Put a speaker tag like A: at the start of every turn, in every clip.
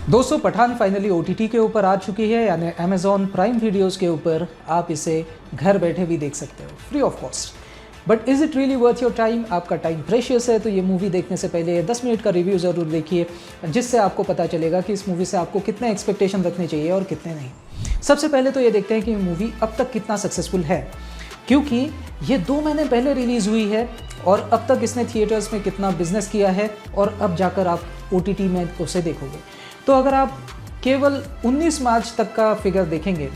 A: दोस्तों Pathan finally OTT के ऊपर आ चुकी है, यानी Amazon प्राइम वीडियोज़ के ऊपर आप इसे घर बैठे भी देख सकते हो free of cost. But is it really worth your time? आपका टाइम प्रेशियस है तो ये मूवी देखने से पहले 10 मिनट का रिव्यू ज़रूर देखिए, जिससे आपको पता चलेगा कि इस मूवी से आपको कितने एक्सपेक्टेशन रखने चाहिए और कितने नहीं। सबसे पहले तो ये देखते हैं कि मूवी अब तक कितना सक्सेसफुल है, क्योंकि ये 2 महीने पहले रिलीज़ हुई है और अब तक इसने थिएटर्स में कितना बिजनेस किया है और अब जाकर आप OTT में उसे देखोगे। तो अगर आप केवल 19 मार्च तक का फिगर देखेंगे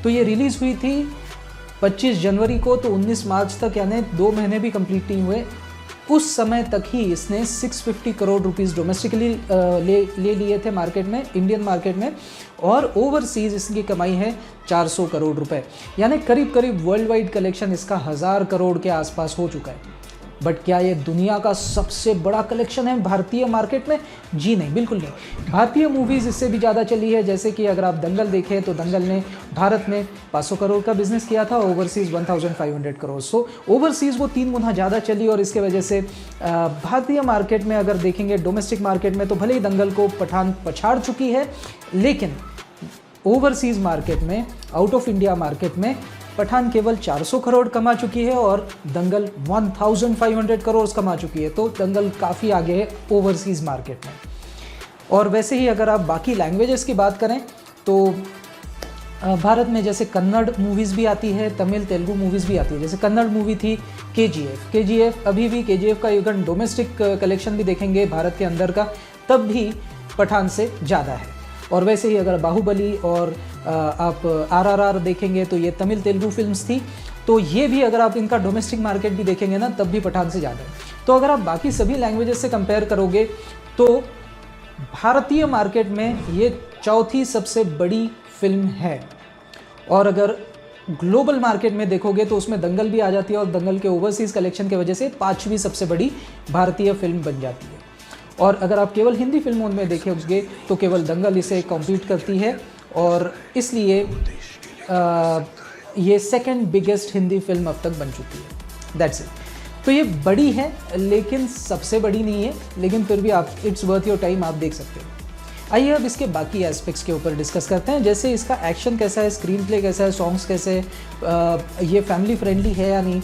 A: तो ये रिलीज़ हुई थी 25 जनवरी को, तो 19 मार्च तक यानी 2 महीने भी कंप्लीट नहीं हुए, उस समय तक ही इसने 650 करोड़ रुपीस डोमेस्टिकली ले लिए थे मार्केट में, इंडियन मार्केट में, और ओवरसीज़ इसकी कमाई है 400 करोड़ रुपए, यानी करीब करीब वर्ल्ड वाइड कलेक्शन इसका 1000 करोड़ के आसपास हो चुका है। बट क्या ये दुनिया का सबसे बड़ा कलेक्शन है भारतीय मार्केट में? जी नहीं, बिल्कुल नहीं। भारतीय मूवीज़ इससे भी ज़्यादा चली है, जैसे कि अगर आप दंगल देखें तो दंगल ने भारत में 500 करोड़ का बिजनेस किया था, ओवरसीज़ 1500 करोड़। सो ओवरसीज़ वो 3 गुना ज़्यादा चली और इसके वजह से भारतीय मार्केट में अगर देखेंगे, डोमेस्टिक मार्केट में तो भले ही दंगल को पठान पछाड़ चुकी है, लेकिन ओवरसीज़ मार्केट में, आउट ऑफ इंडिया मार्केट में पठान केवल 400 करोड़ कमा चुकी है और दंगल 1500 करोड़ कमा चुकी है। तो दंगल काफ़ी आगे है ओवरसीज़ मार्केट में। और वैसे ही अगर आप बाकी लैंग्वेजेस की बात करें तो भारत में जैसे कन्नड़ मूवीज़ भी आती है, तमिल तेलुगु मूवीज़ भी आती है। जैसे कन्नड़ मूवी थी KGF, अभी भी KGF का अगर डोमेस्टिक कलेक्शन भी देखेंगे भारत के अंदर का, तब भी पठान से ज़्यादा है। और वैसे ही अगर बाहुबली और आप RRR देखेंगे तो ये तमिल तेलुगु फिल्म्स थी, तो ये भी अगर आप इनका डोमेस्टिक मार्केट भी देखेंगे ना, तब भी पठान से ज़्यादा है। तो अगर आप बाकी सभी लैंग्वेजेस से कंपेयर करोगे तो भारतीय मार्केट में ये चौथी सबसे बड़ी फिल्म है। और अगर ग्लोबल मार्केट में देखोगे तो उसमें दंगल भी आ जाती है और दंगल के ओवरसीज़ कलेक्शन की वजह से 5वीं सबसे बड़ी भारतीय फिल्म बन जाती है। और अगर आप केवल हिंदी फिल्मों में देखेंगे तो केवल दंगल इसे कॉम्पीट करती है और इसलिए ये सेकंड बिगेस्ट हिंदी फिल्म अब तक बन चुकी है। That's it. तो ये बड़ी है लेकिन सबसे बड़ी नहीं है, लेकिन फिर भी आप इट्स वर्थ योर टाइम आप देख सकते हो। आइए अब इसके बाकी एस्पेक्ट्स के ऊपर डिस्कस करते हैं, जैसे इसका एक्शन कैसा है, स्क्रीन प्ले कैसा है, सॉन्ग्स कैसे, ये फैमिली फ्रेंडली है या नहीं,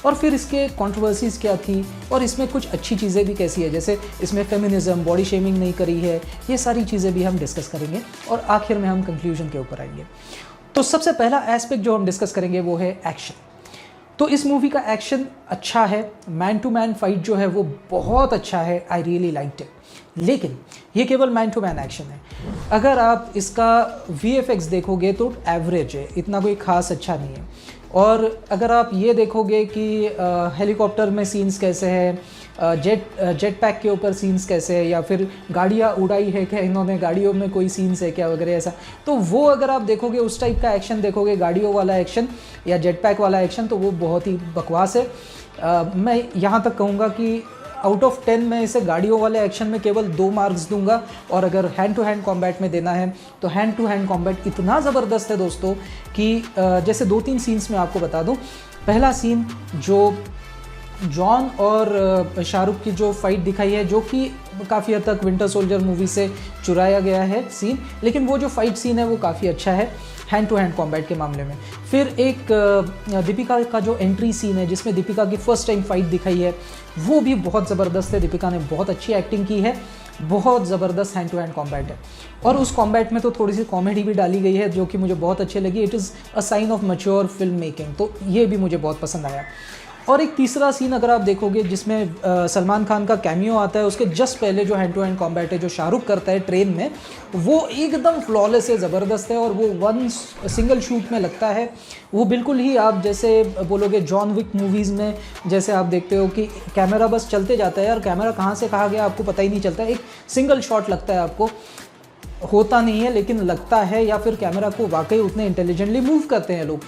A: और फिर इसके कंट्रोवर्सीज़ क्या थी और इसमें कुछ अच्छी चीज़ें भी कैसी है, जैसे इसमें फेमिनिज्म, बॉडी शेमिंग नहीं करी है, ये सारी चीज़ें भी हम डिस्कस करेंगे और आखिर में हम कंक्लूजन के ऊपर आएंगे। तो सबसे पहला एस्पेक्ट जो हम डिस्कस करेंगे वो है एक्शन। तो इस मूवी का एक्शन अच्छा है, मैन टू मैन फाइट जो है वो बहुत अच्छा है, आई रियली लाइक्ड इट। लेकिन ये केवल मैन टू मैन एक्शन है। अगर आप इसका VFX देखोगे तो एवरेज है, इतना कोई खास अच्छा नहीं है। और अगर आप ये देखोगे कि हेलीकॉप्टर में सीन्स कैसे हैं, जेट पैक के ऊपर सीन्स कैसे है, या फिर गाड़ियाँ उड़ाई है क्या इन्होंने, गाड़ियों में कोई सीन्स है क्या वगैरह ऐसा, तो वो अगर आप देखोगे उस टाइप का एक्शन देखोगे, गाड़ियों वाला एक्शन या जेट पैक वाला एक्शन, तो वो बहुत ही बकवास है। मैं यहाँ तक कहूँगा कि आउट ऑफ 10 मैं इसे गाड़ियों वाले एक्शन में केवल 2 मार्क्स दूंगा। और अगर हैंड टू हैंड कॉम्बैट में देना है तो हैंड टू हैंड कॉम्बैट इतना ज़बरदस्त है दोस्तों कि जैसे 2-3 सीन्स में आपको बता दूं। पहला सीन जो जॉन और शाहरुख की जो फाइट दिखाई है, जो कि काफ़ी हद तक विंटर सोल्जर मूवी से चुराया गया है सीन, लेकिन वो जो फाइट सीन है वो काफ़ी अच्छा है हैंड टू हैंड कॉम्बैट के मामले में। फिर एक दीपिका का जो एंट्री सीन है जिसमें दीपिका की फर्स्ट टाइम फाइट दिखाई है, वो भी बहुत ज़बरदस्त है। दीपिका ने बहुत अच्छी एक्टिंग की है, बहुत ज़बरदस्त हैंड टू हैंड कॉम्बैट है। और उस कॉम्बैट में तो थोड़ी सी कॉमेडी भी डाली गई है जो कि मुझे बहुत अच्छी लगी। It is a sign of mature film making, तो ये भी मुझे बहुत पसंद आया। और एक तीसरा सीन अगर आप देखोगे जिसमें सलमान खान का कैमियो आता है, उसके जस्ट पहले जो हैंड टू हैंड कॉम्बैट है जो शाहरुख करता है ट्रेन में, वो एकदम फ्लॉलेस है, ज़बरदस्त है। और वो वन सिंगल शूट में लगता है, वो बिल्कुल ही आप जैसे बोलोगे जॉन विक मूवीज़ में जैसे आप देखते हो कि कैमरा बस चलते जाता है और कैमरा कहाँ से कहाँ गया आपको पता ही नहीं चलता, एक सिंगल शॉट लगता है, आपको होता नहीं है लेकिन लगता है, या फिर कैमरा को वाकई उतने इंटेलिजेंटली मूव करते हैं लोग।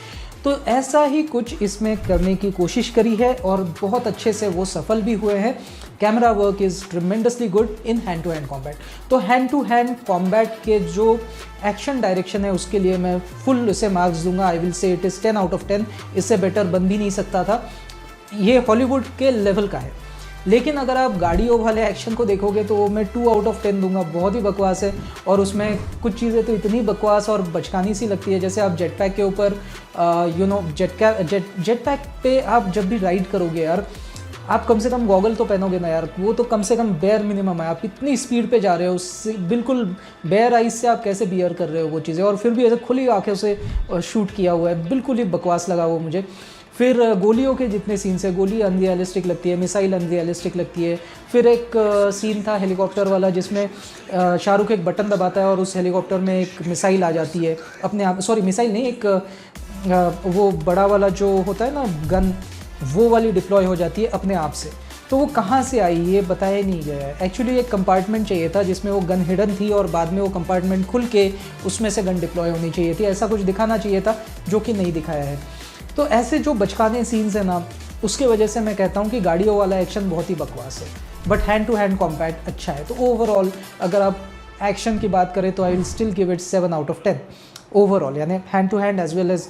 A: तो ऐसा ही कुछ इसमें करने की कोशिश करी है और बहुत अच्छे से वो सफल भी हुए हैं। Camera work is tremendously good in hand to hand combat. तो हैंड टू हैंड कॉम्बैट के जो एक्शन डायरेक्शन है उसके लिए मैं फुल इसे मार्क्स दूंगा। I will say it is 10 out of 10, इससे बेटर बन भी नहीं सकता था, ये हॉलीवुड के लेवल का है। लेकिन अगर आप गाड़ियों वाले एक्शन को देखोगे तो मैं 2 आउट ऑफ 10 दूंगा। बहुत ही बकवास है और उसमें कुछ चीज़ें तो इतनी बकवास और बचकानी सी लगती है। जैसे आप जेट पैक के ऊपर जेट पैक पे आप जब भी राइड करोगे यार, आप कम से कम गॉगल तो पहनोगे ना यार, वो तो कम से कम बेयर मिनिमम है। आप इतनी स्पीड पे जा रहे हो, उससे बिल्कुल बेयर आइज से आप कैसे बियर कर रहे हो वो चीज़ें, और फिर भी ऐसे खुली आंखों से शूट किया हुआ है, बिल्कुल ही बकवास लगा वो मुझे। फिर गोलियों के जितने सीन्स है, गोली अनरियलिस्टिक लगती है, मिसाइल अनरियलिस्टिक लगती है। फिर एक सीन था हेलीकॉप्टर वाला जिसमें शाहरुख एक बटन दबाता है और उस हेलीकॉप्टर में एक मिसाइल आ जाती है अपने आप, सॉरी मिसाइल नहीं, एक वो बड़ा वाला जो होता है ना गन, वो वाली डिप्लॉय हो जाती है अपने आप से। तो वो कहाँ से आई ये बताया नहीं गया है। एक्चुअली एक कंपार्टमेंट चाहिए था जिसमें वो गन हिडन थी और बाद में वो कंपार्टमेंट खुल के उसमें से गन डिप्लॉय होनी चाहिए थी, ऐसा कुछ दिखाना चाहिए था जो कि नहीं दिखाया है। तो ऐसे जो बचकाने सीन्स हैं ना, उसके वजह से मैं कहता हूँ कि गाड़ियों वाला एक्शन बहुत ही बकवास है, but hand to hand combat अच्छा है। तो ओवरऑल अगर आप एक्शन की बात करें तो I will still give it 7 out of 10 overall, यानी hand to hand as well as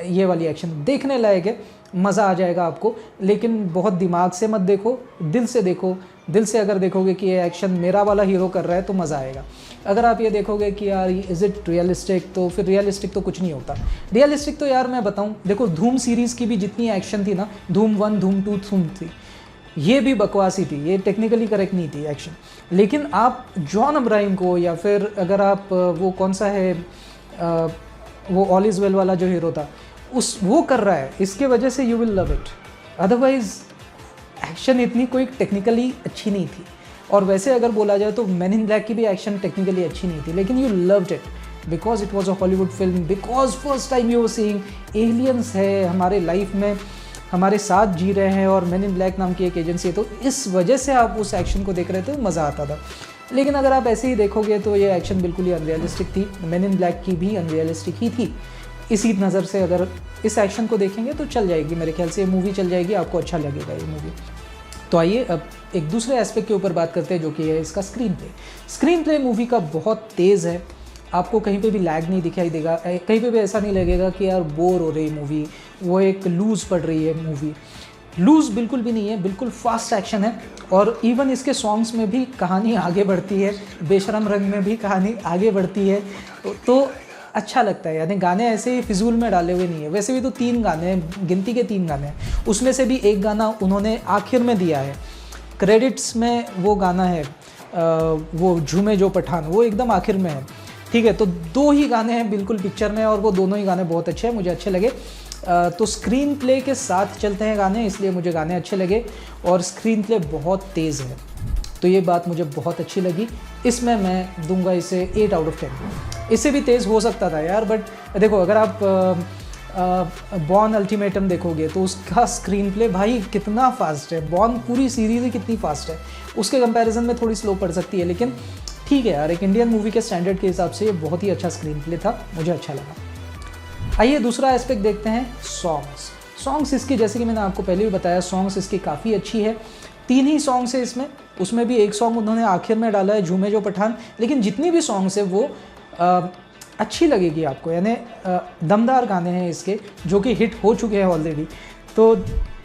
A: ये वाली एक्शन देखने लायक है, मज़ा आ जाएगा आपको। लेकिन बहुत दिमाग से मत देखो, दिल से देखो। दिल से अगर देखोगे कि ये एक्शन मेरा वाला हीरो कर रहा है तो मज़ा आएगा। अगर आप ये देखोगे कि यार इज़ इट रियलिस्टिक, तो फिर रियलिस्टिक तो कुछ नहीं होता। रियलिस्टिक तो यार मैं बताऊं, देखो धूम सीरीज़ की भी जितनी एक्शन थी ना, धूम 1, धूम 2, धूम 3, ये भी बकवासी थी, ये टेक्निकली करेक्ट नहीं थी एक्शन। लेकिन आप जॉन अब्राहम को, या फिर अगर आप वो कौन सा है वो ऑल इज़ वेल वाला जो हीरो था, वो कर रहा है, इसके वजह से you will love it. Otherwise action इतनी कोई टेक्निकली अच्छी नहीं थी। और वैसे अगर बोला जाए तो मैन इन ब्लैक की भी एक्शन टेक्निकली अच्छी नहीं थी, लेकिन you loved it because it was a Hollywood film, because first time you were seeing aliens है हमारे लाइफ में, हमारे साथ जी रहे हैं, और मैन इन ब्लैक नाम की एक एजेंसी है, तो इस वजह से आप उस एक्शन को देख रहे थे, मज़ा आता था। लेकिन अगर आप ऐसे ही देखोगे तो ये एक्शन बिल्कुल ही अनरियलिस्टिक थी। मैन इन ब्लैक की भी अनरियलिस्टिक ही थी। इसी नज़र से अगर इस एक्शन को देखेंगे तो चल जाएगी, मेरे ख्याल से ये मूवी चल जाएगी, आपको अच्छा लगेगा ये मूवी। तो आइए अब एक दूसरे एस्पेक्ट के ऊपर बात करते हैं, जो कि है इसका screen play. Screen play movie का बहुत तेज़ है, आपको कहीं पे भी लैग नहीं दिखाई देगा, कहीं पे भी ऐसा नहीं लगेगा कि यार बोर हो रही मूवी, वो एक लूज़ पड़ रही है मूवी। लूज़ बिल्कुल भी नहीं है, बिल्कुल फास्ट एक्शन है। और इवन इसके सॉन्ग्स में भी कहानी आगे बढ़ती है, बेशरम रंग में भी कहानी आगे बढ़ती है, तो अच्छा लगता है। यानी गाने ऐसे ही फिजूल में डाले हुए नहीं है। वैसे भी तो 3 गाने हैं, गिनती के 3 गाने हैं, उसमें से भी एक गाना उन्होंने आखिर में दिया है, क्रेडिट्स में वो गाना है, वो झूमे जो पठान, वो एकदम आखिर में है, ठीक है। तो 2 ही गाने हैं बिल्कुल पिक्चर में, और वो दोनों ही गाने बहुत अच्छे हैं, मुझे अच्छे लगे। तो स्क्रीन प्ले के साथ चलते हैं गाने, इसलिए मुझे गाने अच्छे लगे, और स्क्रीन प्ले बहुत तेज़ है, तो ये बात मुझे बहुत अच्छी लगी। इसमें मैं दूंगा इसे 8 आउट ऑफ 10। इससे भी तेज़ हो सकता था यार, बट देखो अगर आप बॉर्न अल्टीमेटम देखोगे तो उसका स्क्रीन प्ले भाई कितना फास्ट है, बॉर्न पूरी सीरीज़ ही कितनी फास्ट है, उसके कंपैरिजन में थोड़ी स्लो पड़ सकती है, लेकिन ठीक है यार, एक इंडियन मूवी के स्टैंडर्ड के हिसाब से ये बहुत ही अच्छा स्क्रीन प्ले था, मुझे अच्छा लगा। आइए दूसरा एस्पेक्ट देखते हैं, सॉन्ग्स इसकी, जैसे कि मैंने आपको पहले भी बताया, सॉन्ग्स इसकी काफ़ी अच्छी है। 3 ही सॉन्ग्स है इसमें, उसमें भी एक सॉन्ग उन्होंने आखिर में डाला है, झूमे जो पठान, लेकिन जितनी भी सॉन्ग्स है वो अच्छी लगेगी आपको, यानी दमदार गाने हैं इसके, जो कि हिट हो चुके हैं ऑलरेडी। तो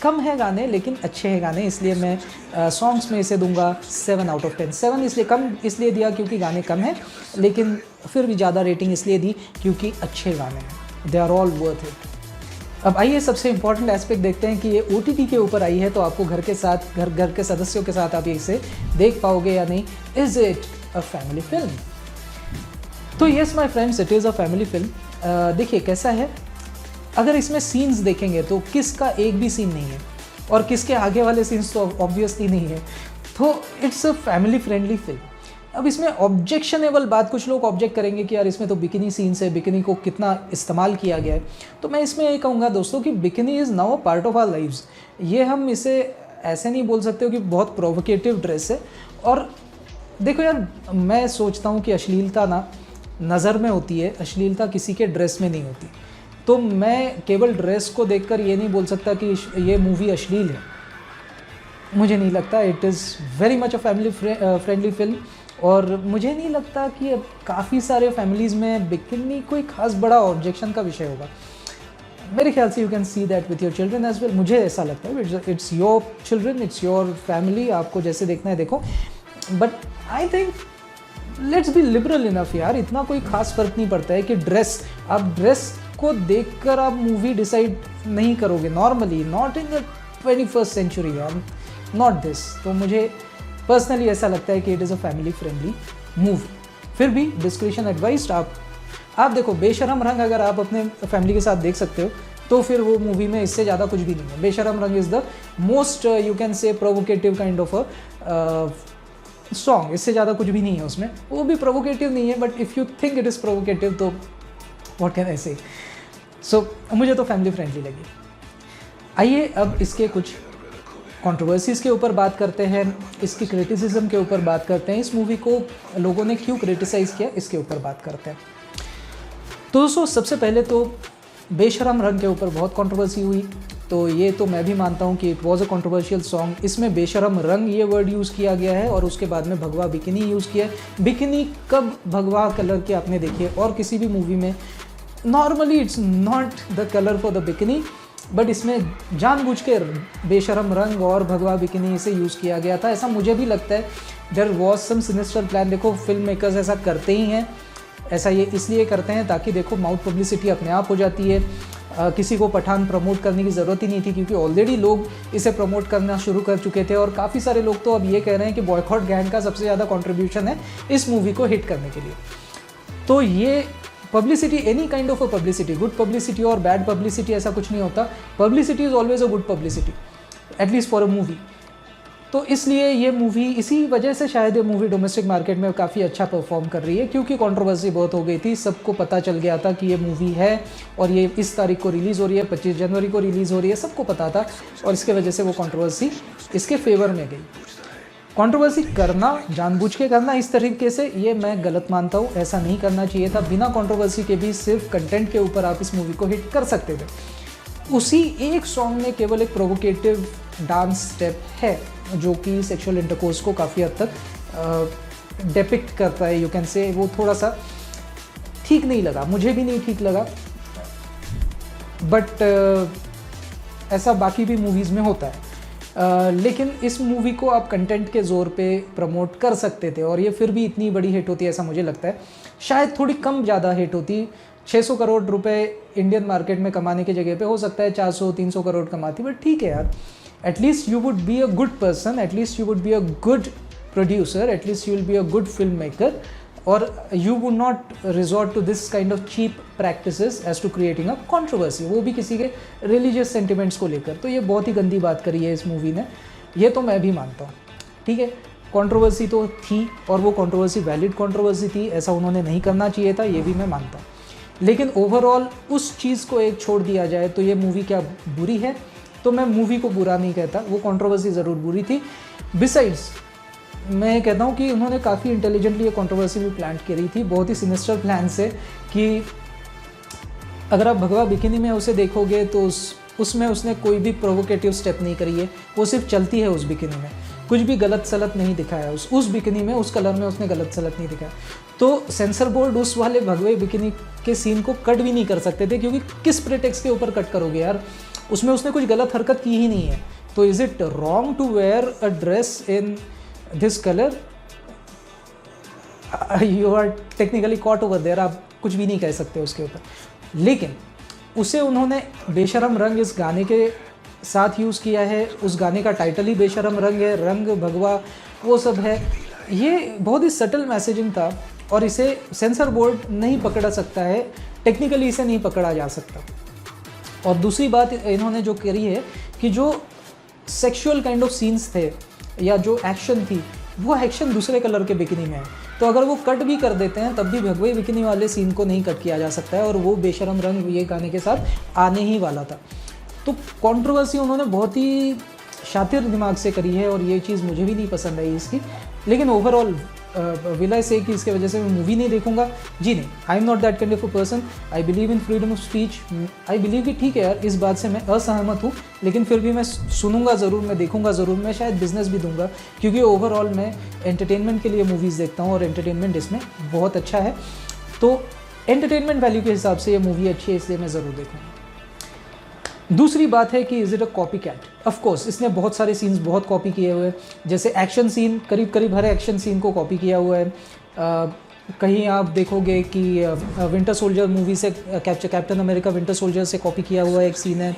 A: कम है गाने लेकिन अच्छे हैं गाने, इसलिए मैं सॉन्ग्स में इसे दूंगा 7 आउट ऑफ 10। 7 इसलिए कम इसलिए दिया क्योंकि गाने कम हैं, लेकिन फिर भी ज़्यादा रेटिंग इसलिए दी क्योंकि अच्छे गाने हैं, they are all worth it. अब आइए सबसे इम्पॉर्टेंट एस्पेक्ट देखते हैं कि ये OTT के ऊपर आई है, तो आपको घर के साथ, घर के सदस्यों के साथ आप इसे देख पाओगे या नहीं। Is it a family film? तो yes my friends, it is a family film. देखिए कैसा है, अगर इसमें सीन्स देखेंगे तो किसका एक भी सीन नहीं है, और किसके आगे वाले सीन्स तो ऑब्वियसली नहीं है, तो it's a family friendly film. अब इसमें ऑब्जेक्शनेबल बात, कुछ लोग ऑब्जेक्ट करेंगे कि यार इसमें तो बिकिनी सीन्स है, बिकिनी को कितना इस्तेमाल किया गया है, तो मैं इसमें ये कहूँगा दोस्तों कि bikini is now a part of our lives. ये हम इसे ऐसे नहीं बोल सकते हो कि बहुत प्रोवोकेटिव ड्रेस है। और देखो यार, मैं सोचता हूँ कि अश्लीलता ना नज़र में होती है, अश्लीलता किसी के ड्रेस में नहीं होती। तो मैं केवल ड्रेस को देखकर ये नहीं बोल सकता कि ये मूवी अश्लील है, मुझे नहीं लगता। It is very much a family friendly film, और मुझे नहीं लगता कि अब काफ़ी सारे फैमिलीज़ में बिकिनी कोई ख़ास बड़ा ऑब्जेक्शन का विषय होगा। मेरे ख्याल से you can see that with your children as well, मुझे ऐसा लगता है। It's your children, it's your family, आपको जैसे देखना है देखो। But I think let's be liberal enough यार, इतना कोई खास फर्क नहीं पड़ता है कि आप ड्रेस को देखकर आप मूवी डिसाइड नहीं करोगे normally, not in the 21st century यार, नॉट दिस। तो मुझे पर्सनली ऐसा लगता है कि it is a family friendly movie. फिर भी डिस्क्रिप्शन एडवाइस्ड। आप देखो, बेशरम रंग अगर आप अपने फैमिली के साथ देख सकते हो तो फिर वो मूवी में इससे ज़्यादा कुछ भी नहीं है। बेशरम रंग is the most you can say provocative kind of a song, इससे ज़्यादा कुछ भी नहीं है उसमें। वो भी प्रोवोकेटिव नहीं है, but if you think it is provocative तो व्हाट कैन आई से। सो मुझे तो फैमिली फ्रेंडली लगी। आइए अब इसके कुछ कंट्रोवर्सीज़ के ऊपर बात करते हैं, इसकी क्रिटिसिज्म के ऊपर बात करते हैं, इस मूवी को लोगों ने क्यों क्रिटिसाइज़ किया इसके ऊपर बात करते हैं। तो दोस्तों सबसे पहले तो बेशरम रंग के ऊपर बहुत कंट्रोवर्सी हुई, तो ये तो मैं भी मानता हूँ कि it was a controversial song. इसमें बेशरम रंग ये वर्ड यूज़ किया गया है और उसके बाद में भगवा बिकिनी यूज़ किया है। बिकिनी कब भगवा कलर की आपने देखी है और किसी भी मूवी में? Normally it's not the colour for the bikini, but इसमें जानबूझ के बेशरम रंग और भगवा बिकिनी इसे यूज़ किया गया था, ऐसा मुझे भी लगता है। There was some sinister plan. देखो फिल्म मेकर्स ऐसा करते ही हैं, ऐसा ये इसलिए करते हैं ताकि देखो माउथ पब्लिसिटी अपने आप हो जाती है। किसी को पठान प्रमोट करने की ज़रूरत ही नहीं थी, क्योंकि ऑलरेडी लोग इसे प्रमोट करना शुरू कर चुके थे और काफ़ी सारे लोग तो अब ये कह रहे हैं कि बॉयकॉट गैंग का सबसे ज़्यादा कंट्रीब्यूशन है इस मूवी को हिट करने के लिए। तो ये publicity, any kind of a publicity, good publicity और बैड पब्लिसिटी ऐसा कुछ नहीं होता। Publicity is always a good publicity, at least for a movie. तो इसलिए ये मूवी, इसी वजह से शायद ये मूवी डोमेस्टिक मार्केट में काफ़ी अच्छा परफॉर्म कर रही है, क्योंकि कंट्रोवर्सी बहुत हो गई थी। सबको पता चल गया था कि ये मूवी है और ये इस तारीख को रिलीज़ हो रही है, 25 जनवरी को रिलीज़ हो रही है, सबको पता था और इसके वजह से वो कंट्रोवर्सी इसके फेवर में गई। कंट्रोवर्सी करना, जानबूझ के करना इस तरीके से, ये मैं गलत मानता हूँ। ऐसा नहीं करना चाहिए था। बिना कंट्रोवर्सी के भी सिर्फ कंटेंट के ऊपर आप इस मूवी को हिट कर सकते थे। उसी एक सॉन्ग में केवल एक प्रोवोकेटिव डांस स्टेप है जो कि सेक्सुअल इंटरकोर्स को काफ़ी हद तक डिपिक्ट करता है, यू कैन से। वो थोड़ा सा ठीक नहीं लगा, मुझे भी नहीं ठीक लगा, बट ऐसा बाकी भी मूवीज़ में होता है। लेकिन इस मूवी को आप कंटेंट के ज़ोर पे प्रमोट कर सकते थे और ये फिर भी इतनी बड़ी हिट होती है ऐसा मुझे लगता है। शायद थोड़ी कम ज़्यादा हिट होती, 600 करोड़ रुपए इंडियन मार्केट में कमाने की जगह पे हो सकता है 400-300 करोड़ कमाती, बट ठीक है यार। At least you would be a good person, at least you would be a good producer, at least you will be a good film maker, और you would not resort to this kind of cheap practices as to creating a controversy, वो भी किसी के religious sentiments को लेकर। तो ये बहुत ही गंदी बात करी है इस मूवी ने, ये तो मैं भी मानता हूँ। ठीक है, कंट्रोवर्सी तो थी और वो कंट्रोवर्सी वैलिड कंट्रोवर्सी थी, ऐसा उन्होंने नहीं करना चाहिए था, ये भी मैं मानता हूँ। लेकिन ओवरऑल उस चीज़ को एक छोड़ दिया जाए तो ये मूवी क्या बुरी है? तो मैं मूवी को बुरा नहीं कहता, वो कंट्रोवर्सी ज़रूर बुरी थी। बिसाइड्स मैं कहता हूँ कि उन्होंने काफ़ी इंटेलिजेंटली ये कंट्रोवर्सी भी प्लान करी थी, बहुत ही सिनिस्टर प्लान से, कि अगर आप भगवा बिकिनी में उसे देखोगे तो उसमें उसने कोई भी प्रोवोकेटिव स्टेप नहीं करी है, वो सिर्फ चलती है उस बिकिनी में, कुछ भी गलत सलत नहीं दिखाया उस बिकिनी में, उस कलर में उसने गलत सलत नहीं दिखाया। तो सेंसर बोर्ड उस वाले भगवे बिकिनी के सीन को कट भी नहीं कर सकते थे, क्योंकि किस प्रेटेक्स्ट के ऊपर कट करोगे यार, उसमें उसने कुछ गलत हरकत की ही नहीं है। तो is it wrong to wear a dress in this colour? You are technically caught over there, आप कुछ भी नहीं कह सकते उसके ऊपर। लेकिन उसे उन्होंने बेशरम रंग इस गाने के साथ यूज़ किया है, उस गाने का टाइटल ही बेशरम रंग है, रंग भगवा वो सब है। ये बहुत ही सटल मैसेजिंग था और इसे सेंसर बोर्ड नहीं पकड़ा सकता है, टेक्निकली इसे नहीं पकड़ा जा सकता। और दूसरी बात इन्होंने जो करी है कि जो सेक्सुअल काइंड ऑफ सीन्स थे या जो एक्शन थी, वो एक्शन दूसरे कलर के बिकिनी में है, तो अगर वो कट भी कर देते हैं तब भी भगवे बिकिनी वाले सीन को नहीं कट किया जा सकता है, और वो बेशरम रंग ये गाने के साथ आने ही वाला था। तो कंट्रोवर्सी उन्होंने बहुत ही शातिर दिमाग से करी है और ये चीज़ मुझे भी नहीं पसंद आई इसकी। लेकिन ओवरऑल विल आई से कि इसके वजह से मैं मूवी नहीं देखूंगा? जी नहीं, I am not that kind of a person. I believe in freedom of speech. I believe कि ठीक है यार, इस बात से मैं असहमत हूँ, लेकिन फिर भी मैं सुनूंगा ज़रूर, मैं देखूंगा ज़रूर, मैं शायद बिजनेस भी दूंगा, क्योंकि ओवरऑल मैं एंटरटेनमेंट के लिए मूवीज़ देखता हूँ और एंटरटेनमेंट इसमें बहुत अच्छा है। तो एंटरटेनमेंट वैल्यू के हिसाब से ये मूवी अच्छी है, इसलिए मैं ज़रूर देखूँगा। दूसरी बात है कि is it a copy cat. Of course इसने बहुत सारे सीन्स बहुत कॉपी किए हुए हैं, जैसे एक्शन सीन करीब करीब हर एक्शन सीन को कॉपी किया हुआ है। कहीं आप देखोगे कि विंटर सोल्जर मूवी से कैप्टन अमेरिका विंटर सोल्जर से कॉपी किया हुआ एक सीन है।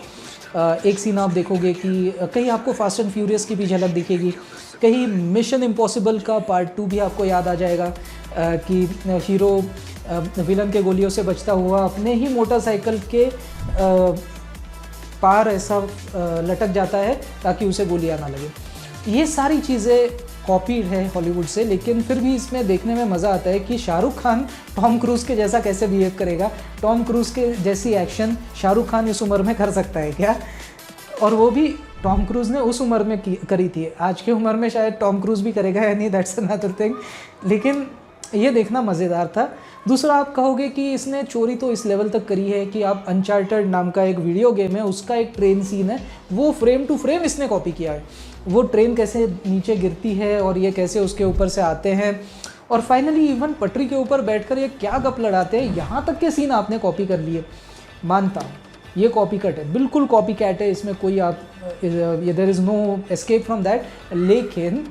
A: एक सीन आप देखोगे कि कहीं आपको फास्ट एंड फ्यूरियस की भी झलक दिखेगी, कहीं मिशन इम्पॉसिबल का पार्ट 2 भी आपको याद आ जाएगा कि हीरो विलन के गोलियों से बचता हुआ अपने ही मोटरसाइकिल के पार ऐसा लटक जाता है ताकि उसे गोलियां ना लगे। ये सारी चीज़ें कॉपीड है हॉलीवुड से, लेकिन फिर भी इसमें देखने में मज़ा आता है कि शाहरुख खान टॉम क्रूज़ के जैसा कैसे बिहेव करेगा। टॉम क्रूज़ के जैसी एक्शन शाहरुख खान इस उम्र में कर सकता है क्या? और वो भी टॉम क्रूज़ ने उस उम्र में करी थी। आज की उम्र में शायद टॉम क्रूज़ भी करेगा या नहीं, दैट्स अनदर थिंग, लेकिन ये देखना मज़ेदार था। दूसरा, आप कहोगे कि इसने चोरी तो इस लेवल तक करी है कि आप अनचार्टर्ड नाम का एक वीडियो गेम है, उसका एक ट्रेन सीन है, वो फ्रेम टू फ्रेम इसने कॉपी किया है। वो ट्रेन कैसे नीचे गिरती है और ये कैसे उसके ऊपर से आते हैं, और फाइनली इवन पटरी के ऊपर बैठकर ये क्या गप लड़ाते हैं, यहाँ तक के सीन आपने कॉपी कर लिए। मानता हूँ ये कॉपी कट है, बिल्कुल कॉपी कैट है, इसमें कोई आप there is no escape from that. लेकिन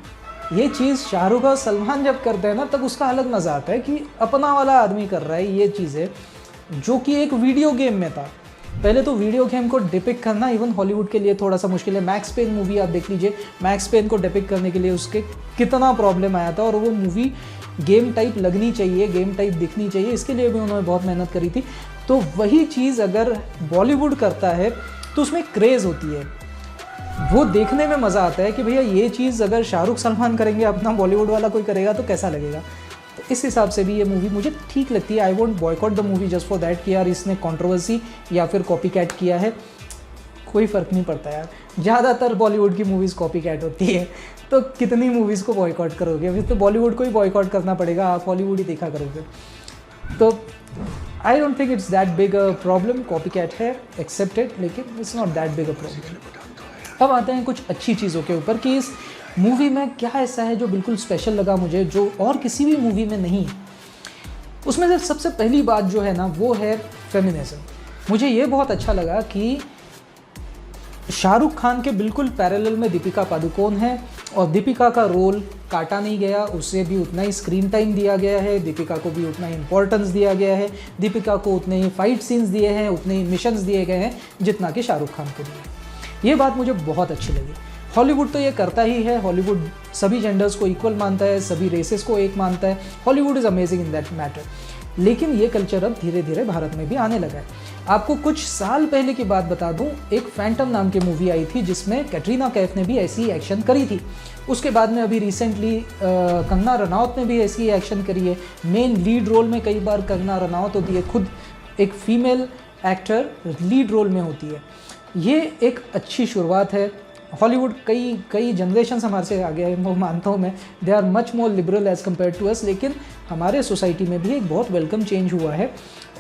A: ये चीज़ शाहरुख और सलमान जब करते हैं ना, तब उसका अलग मज़ा आता है कि अपना वाला आदमी कर रहा है ये चीज़ें, जो कि एक वीडियो गेम में था। पहले तो वीडियो गेम को डिपिक्ट करना इवन हॉलीवुड के लिए थोड़ा सा मुश्किल है। मैक्स पेन मूवी आप देख लीजिए, मैक्स पेन को डिपिक्ट करने के लिए उसके कितना प्रॉब्लम आया था, और वो मूवी गेम टाइप लगनी चाहिए, गेम टाइप दिखनी चाहिए, इसके लिए भी उन्होंने बहुत मेहनत करी थी। तो वही चीज़ अगर बॉलीवुड करता है तो उसमें क्रेज़ होती है, वो देखने में मज़ा आता है कि भैया ये चीज़ अगर शाहरुख सलमान करेंगे, अपना बॉलीवुड वाला कोई करेगा तो कैसा लगेगा। तो इस हिसाब से भी ये मूवी मुझे ठीक लगती है। I won't boycott the movie just for that कि यार इसने कंट्रोवर्सी या फिर कॉपी कैट किया है, कोई फ़र्क नहीं पड़ता यार। ज़्यादातर बॉलीवुड की मूवीज़ कॉपी कैट होती है, तो कितनी मूवीज़ को बॉयकॉट करोगे? फिर तो बॉलीवुड को ही बॉयकॉट करना पड़ेगा, आप हॉलीवुड ही देखा करोगे। तो I don't think it's that big a problem. Copy cat है, एक्सेप्टेड, लेकिन it's not that big a problem. अब आते हैं कुछ अच्छी चीज़ों के ऊपर कि इस मूवी में क्या ऐसा है जो बिल्कुल स्पेशल लगा मुझे, जो और किसी भी मूवी में नहीं है। उसमें से सबसे पहली बात जो है ना, वो है फेमिनिज्म। मुझे ये बहुत अच्छा लगा कि शाहरुख खान के बिल्कुल पैरेलल में दीपिका पादुकोण है, और दीपिका का रोल काटा नहीं गया, उसे भी उतना ही स्क्रीन टाइम दिया गया है, दीपिका को भी उतना ही इम्पोर्टेंस दिया गया है, दीपिका को उतने ही फाइट सीन्स दिए हैं, उतने ही मिशंस दिए गए हैं जितना कि शाहरुख खान को दिए। ये बात मुझे बहुत अच्छी लगी। हॉलीवुड तो ये करता ही है, हॉलीवुड सभी जेंडर्स को इक्वल मानता है, सभी रेसेस को एक मानता है, Hollywood is amazing in that matter. लेकिन ये कल्चर अब धीरे धीरे भारत में भी आने लगा है। आपको कुछ साल पहले की बात बता दूं, एक फैंटम नाम की मूवी आई थी जिसमें कैटरीना कैफ ने भी ऐसी एक्शन करी थी। उसके बाद में अभी रिसेंटली कंगना रनौत ने भी ऐसी एक्शन करी है। मेन लीड रोल में कई बार कंगना रनौत होती है, खुद एक फीमेल एक्टर लीड रोल में होती है। ये एक अच्छी शुरुआत है। हॉलीवुड कई जनरेशन हमारे से आगे है, वो मानता हूँ मैं, they are much more liberal as compared to us, लेकिन हमारे सोसाइटी में भी एक बहुत वेलकम चेंज हुआ है,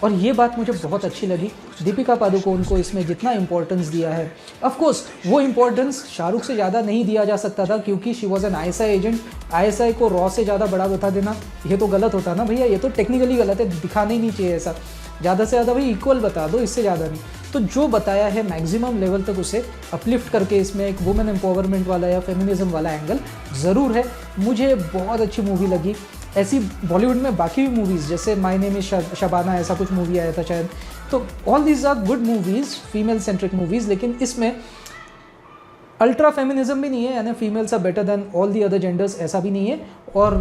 A: और ये बात मुझे बहुत अच्छी लगी। दीपिका पादुकोण को इसमें जितना इंपॉर्टेंस दिया है, ऑफ कोर्स वो इंपॉर्टेंस शाहरुख से ज़्यादा नहीं दिया जा सकता था, क्योंकि she was an ISI agent. ISI को रॉ से ज़्यादा बड़ा बता देना ये तो गलत होता ना भैया, ये तो टेक्निकली गलत है, दिखाना ही नहीं चाहिए ऐसा। ज़्यादा से ज़्यादा भाई इक्वल बता दो, इससे ज़्यादा नहीं। तो जो बताया है मैक्सिमम लेवल तक उसे अपलिफ्ट करके इसमें एक वुमेन एम्पावरमेंट वाला या फेमिनिज्म वाला एंगल ज़रूर है। मुझे बहुत अच्छी मूवी लगी। ऐसी बॉलीवुड में बाकी भी मूवीज़, जैसे माय नेम इज़ शबाना, ऐसा कुछ मूवी आया था शायद, तो all these are good movies, female centric movies, लेकिन इसमें अल्ट्रा फेमिनिज्म भी नहीं है, यानी females are better than all the other genders, ऐसा भी नहीं है, और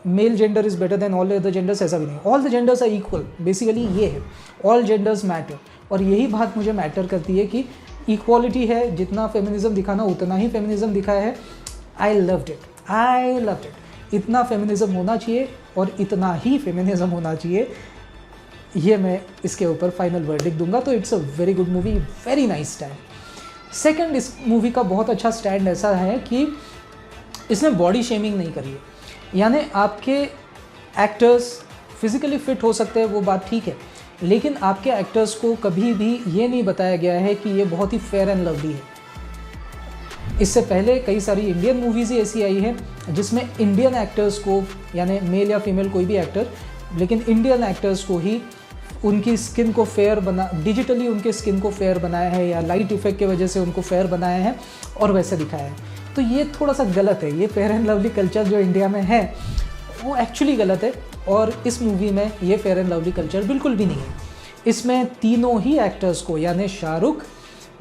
A: male gender is better than all the other genders, ऐसा भी नहीं है। All the genders are equal, basically ये है, ऑल जेंडर्स मैटर। और यही बात मुझे मैटर करती है कि इक्वालिटी है, जितना फेमिनिज्म दिखाना उतना ही फेमिनिज्म दिखाया है। I loved it. इतना फेमिनिज्म होना चाहिए और इतना ही फेमिनिज्म होना चाहिए, ये मैं इसके ऊपर फाइनल वर्डिक्ट दूंगा। तो it's a very good movie, very nice stand. Second, इस मूवी का बहुत अच्छा स्टैंड ऐसा है कि इसने बॉडी शेमिंग नहीं करी है, यानी आपके एक्टर्स फिजिकली फिट हो सकते हैं, वो बात ठीक है, लेकिन आपके एक्टर्स को कभी भी ये नहीं बताया गया है कि ये बहुत ही फेयर एंड लवली है। इससे पहले कई सारी इंडियन मूवीज़ ही ऐसी आई है जिसमें इंडियन एक्टर्स को, यानी मेल या फीमेल कोई भी एक्टर, लेकिन इंडियन एक्टर्स को ही उनकी स्किन को फेयर बना, डिजिटली उनके स्किन को फेयर बनाया है या लाइट इफेक्ट की वजह से उनको फेयर बनाया है और वैसे दिखाया है। तो ये थोड़ा सा गलत है। ये फेयर एंड लवली कल्चर जो इंडिया में है वो एक्चुअली गलत है, और इस मूवी में ये फेयर एंड लवली कल्चर बिल्कुल भी नहीं है। इसमें तीनों ही एक्टर्स को, यानी शाहरुख,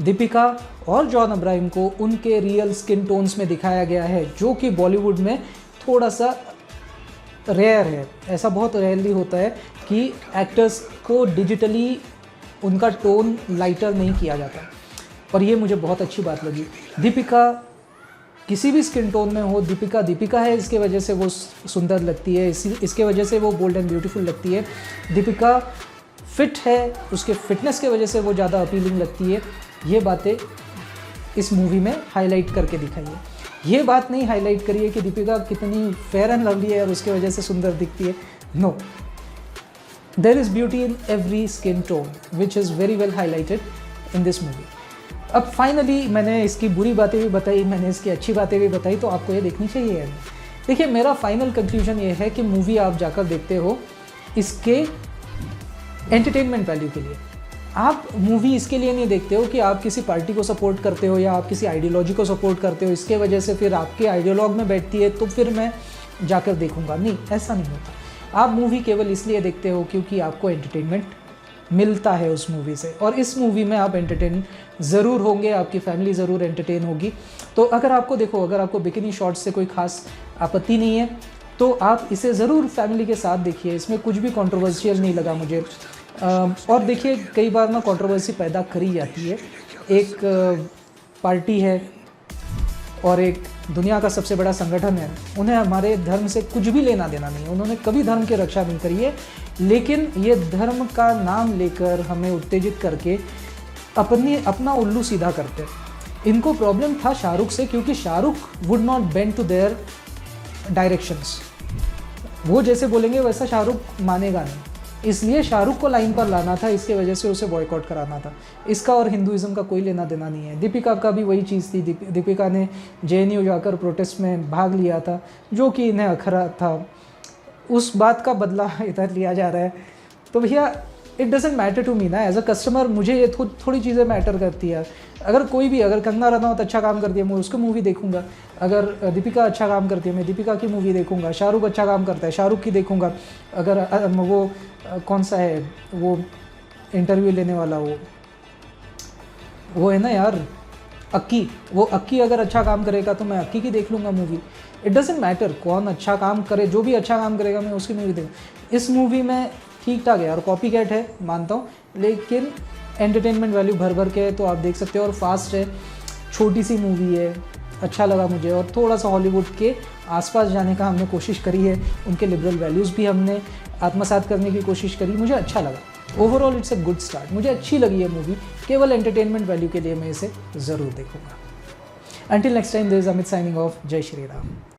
A: दीपिका और जॉन अब्राहम को उनके रियल स्किन टोन्स में दिखाया गया है, जो कि बॉलीवुड में थोड़ा सा रेयर है। ऐसा बहुत रेयरली होता है कि एक्टर्स को डिजिटली उनका टोन लाइटर नहीं किया जाता, और ये मुझे बहुत अच्छी बात लगी। दीपिका किसी भी स्किन टोन में हो, दीपिका है, इसके वजह से वो सुंदर लगती है, इसके वजह से वो बोल्ड एंड ब्यूटीफुल लगती है। दीपिका फिट है, उसके फिटनेस के वजह से वो ज़्यादा अपीलिंग लगती है। ये बातें इस मूवी में हाईलाइट करके दिखाई है। ये बात नहीं हाईलाइट करी है कि दीपिका कितनी फेयर एंड लवली है और उसके वजह से सुंदर दिखती है। No, there is beauty in every skin tone which is very well highlighted in this movie. अब फाइनली मैंने इसकी बुरी बातें भी बताई, मैंने इसकी अच्छी बातें भी बताई, तो आपको ये देखनी चाहिए है। देखिए, मेरा फाइनल कंक्लूजन ये है कि मूवी आप जाकर देखते हो इसके एंटरटेनमेंट वैल्यू के लिए। आप मूवी इसके लिए नहीं देखते हो कि आप किसी पार्टी को सपोर्ट करते हो या आप किसी आइडियोलॉजी को सपोर्ट करते हो, इसके वजह से फिर आपके आइडियोलॉग में बैठती है तो फिर मैं जाकर देखूंगा। नहीं, ऐसा नहीं होता। आप मूवी केवल इसलिए देखते हो क्योंकि आपको एंटरटेनमेंट मिलता है उस मूवी से, और इस मूवी में आप एंटरटेन ज़रूर होंगे, आपकी फैमिली ज़रूर एंटरटेन होगी। तो अगर आपको बिकिनी शॉट्स से कोई खास आपत्ति नहीं है तो आप इसे ज़रूर फैमिली के साथ देखिए। इसमें कुछ भी कंट्रोवर्शियल नहीं लगा मुझे। और देखिए, कई बार ना कंट्रोवर्सी पैदा करी जाती है। एक पार्टी है और एक दुनिया का सबसे बड़ा संगठन है, उन्हें हमारे धर्म से कुछ भी लेना देना नहीं है, उन्होंने कभी धर्म की रक्षा नहीं करी है, लेकिन ये धर्म का नाम लेकर हमें उत्तेजित करके अपना उल्लू सीधा करते हैं। इनको प्रॉब्लम था शाहरुख से, क्योंकि Shahrukh would not bend to their directions. वो जैसे बोलेंगे वैसा शाहरुख मानेगा नहीं, इसलिए शाहरुख को लाइन पर लाना था, इसके वजह से उसे बॉयकॉट कराना था। इसका और हिंदुइज्म का कोई लेना देना नहीं है। दीपिका का भी वही चीज़ थी। दीपिका ने JNU जाकर प्रोटेस्ट में भाग लिया था, जो कि इन्हें अखरा था। उस बात का बदला इधर लिया जा रहा है। तो भैया, it doesn't matter to me ना, एज अ कस्टमर मुझे ये थोड़ी चीज़ें मैटर करती है। अगर कंगना रनौत अच्छा काम करती है मैं उसको मूवी देखूंगा, अगर दीपिका अच्छा काम करती है मैं दीपिका की मूवी देखूंगा, शाहरुख अच्छा काम करता है शाहरुख की देखूंगा। अगर वो कौन सा है वो इंटरव्यू लेने वाला, वो है ना यार, अक्की अगर अच्छा काम करेगा तो मैं अक्की की देख लूँगा मूवी। इट डजेंट मैटर कौन अच्छा काम करे, जो भी अच्छा काम करेगा मैं उसकी मूवी देखूँ। इस मूवी में ठीक ठाक है यार, कॉपी कैट है मानता हूँ, लेकिन एंटरटेनमेंट वैल्यू भर भर के है, तो आप देख सकते हो। और फास्ट है, छोटी सी मूवी है, अच्छा लगा मुझे। और थोड़ा सा हॉलीवुड के आसपास जाने का हमने कोशिश करी है, उनके लिबरल वैल्यूज़ भी हमने आत्मसात करने की कोशिश करी, मुझे अच्छा लगा। Overall it's a good start, मुझे अच्छी लगी है मूवी। केवल एंटरटेनमेंट वैल्यू के लिए मैं इसे ज़रूर देखूँगा। Until next time, this is Amit signing off. जय श्री राम।